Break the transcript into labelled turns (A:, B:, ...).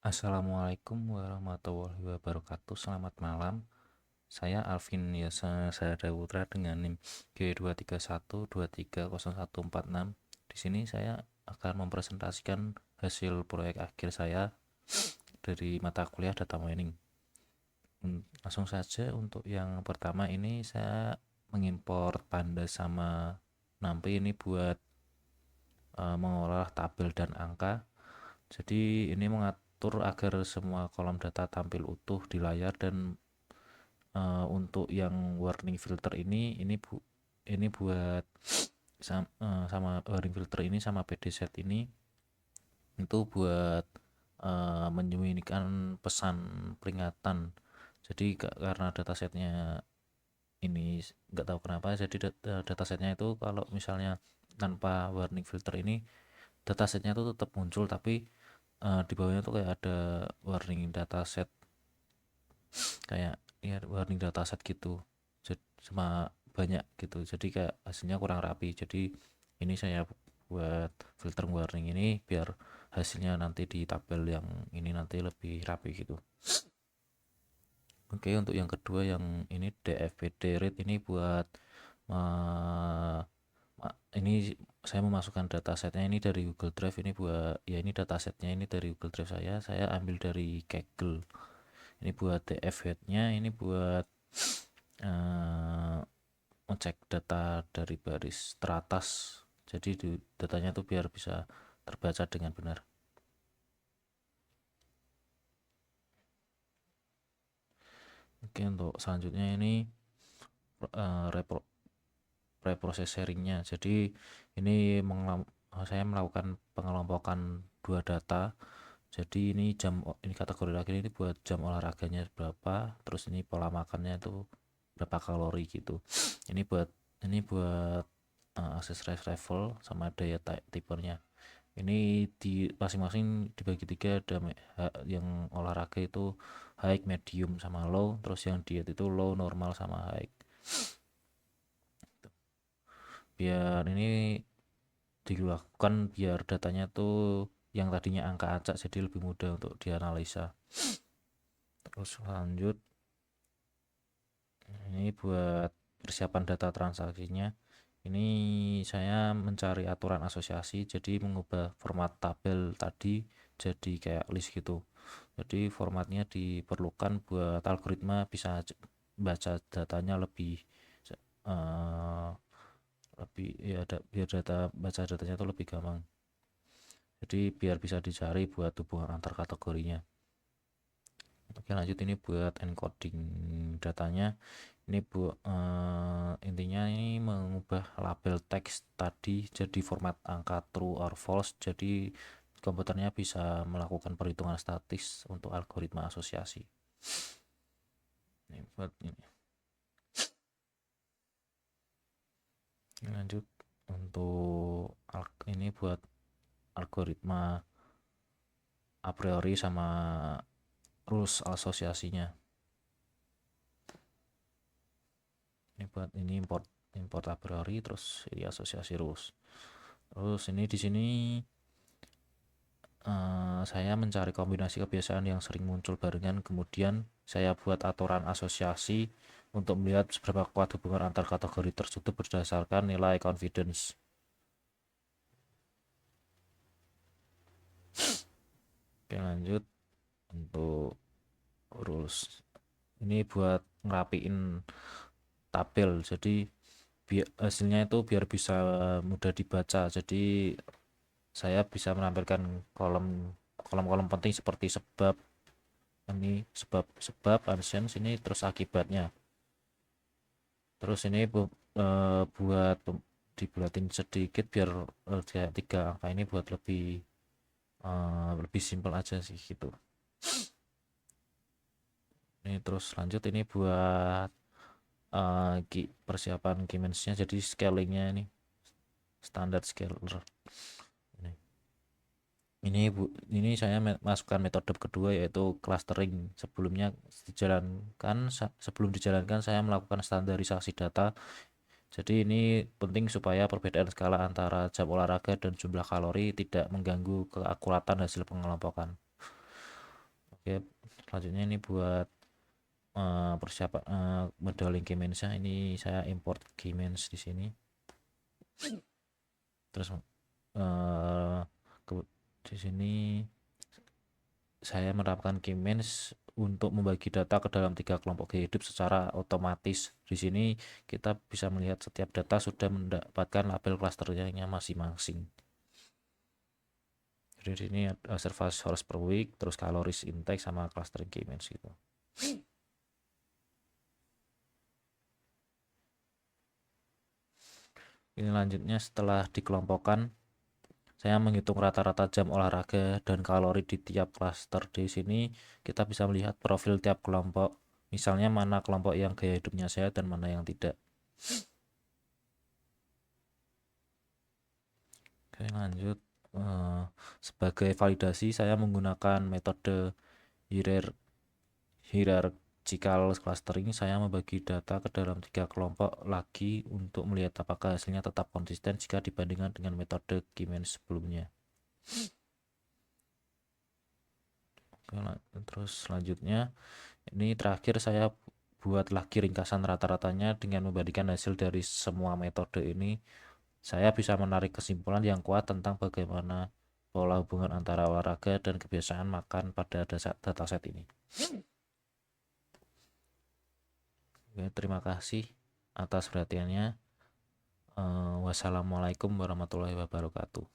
A: Assalamualaikum warahmatullahi wabarakatuh. Selamat malam. Saya Alvin Yasa Sadra Putra dengan NIM G231230146. Di sini saya akan mempresentasikan hasil proyek akhir saya dari mata kuliah data mining. Langsung saja untuk yang pertama ini saya mengimport Pandas sama NumPy ini buat mengolah tabel dan angka. Jadi ini mengatur agar semua kolom data tampil utuh di layar dan untuk yang warning filter ini buat sama warning filter ini sama PD set ini itu buat menyembunyikan pesan peringatan. Jadi karena datasetnya ini nggak tahu kenapa, jadi datasetnya itu kalau misalnya tanpa warning filter ini datasetnya itu tetap muncul, tapi di bawahnya tuh kayak ada warning dataset, kayak ya warning dataset gitu, sama banyak gitu, jadi kayak hasilnya kurang rapi. Jadi ini saya buat filter warning ini biar hasilnya nanti di tabel yang ini nanti lebih rapi gitu. Oke, untuk yang kedua yang ini DFPD rate ini buat uh, ini saya memasukkan datasetnya ini dari Google Drive. Ini buat ya, ini datasetnya ini dari Google Drive, saya ambil dari Kaggle. Ini buat DF headnya, ini buat ngecek data dari baris teratas, jadi datanya tuh biar bisa terbaca dengan benar. Oke, untuk selanjutnya ini reprocessoringnya. Jadi ini saya melakukan pengelompokan dua data. Jadi ini kategori lagi ini buat jam olahraganya berapa, terus ini pola makannya itu berapa kalori gitu. Ini buat akses level sama daya tipernya. Ini di masing-masing dibagi tiga, ada yang olahraga itu high, medium sama low, terus yang diet itu low, normal sama high. Biar ini dilakukan biar datanya tuh yang tadinya angka acak jadi lebih mudah untuk dianalisa. Terus lanjut, ini buat persiapan data transaksinya. Ini saya mencari aturan asosiasi, jadi mengubah format tabel tadi jadi kayak list gitu. Jadi formatnya diperlukan buat algoritma bisa baca datanya eh, lebih ya, biar baca datanya itu lebih gampang. Jadi biar bisa dicari buat hubungan antar kategorinya. Oke, lanjut, ini buat encoding datanya. Ini intinya ini mengubah label teks tadi jadi format angka true or false, jadi komputernya bisa melakukan perhitungan statis untuk algoritma asosiasi. Ini buat ini. Lanjut, untuk ini buat algoritma a priori sama rules asosiasinya. Ini buat ini import a priori, terus ini asosiasi rules. Terus ini di sini saya mencari kombinasi kebiasaan yang sering muncul barengan, kemudian saya buat aturan asosiasi untuk melihat seberapa kuat hubungan antar kategori tersebut berdasarkan nilai confidence. Oke, lanjut, untuk rules ini buat ngerapiin tabel, jadi hasilnya itu biar bisa mudah dibaca. Jadi saya bisa menampilkan kolom-kolom penting seperti sebab, ini sebab absence ini, terus akibatnya. Terus ini buat dibulatin sedikit biar tiga angka ini buat lebih simpel aja sih gitu. Ini terus lanjut, ini buat persiapan Keymeans-nya, jadi scalingnya ini standar scaler. Ini saya masukkan metode kedua, yaitu clustering. Sebelum dijalankan saya melakukan standarisasi data. Jadi ini penting supaya perbedaan skala antara jam olahraga dan jumlah kalori tidak mengganggu keakuratan hasil pengelompokan. Oke, selanjutnya ini buat persiapan modeling Keymen's-nya. Ini saya import Keymen's di sini. Terus di sini saya menerapkan Keymen's untuk membagi data ke dalam 3 kelompok gaya hidup secara otomatis. Di sini kita bisa melihat setiap data sudah mendapatkan label klasternya masing-masing. Jadi di sini service hours per week, terus calories intake sama clustering Keymen's gitu. Ini lanjutnya setelah dikelompokkan, saya menghitung rata-rata jam olahraga dan kalori di tiap klaster. Di sini kita bisa melihat profil tiap kelompok, misalnya mana kelompok yang gaya hidupnya sehat dan mana yang tidak. Oke, lanjut. Sebagai validasi saya menggunakan metode hierarchical clustering. Saya membagi data ke dalam 3 kelompok lagi untuk melihat apakah hasilnya tetap konsisten jika dibandingkan dengan metode Keymen's sebelumnya. Oke, terus selanjutnya ini terakhir saya buat lagi ringkasan rata-ratanya dengan membandingkan hasil dari semua metode ini. Saya bisa menarik kesimpulan yang kuat tentang bagaimana pola hubungan antara olahraga dan kebiasaan makan pada dataset ini. Oke, terima kasih atas perhatiannya. Wassalamualaikum warahmatullahi wabarakatuh.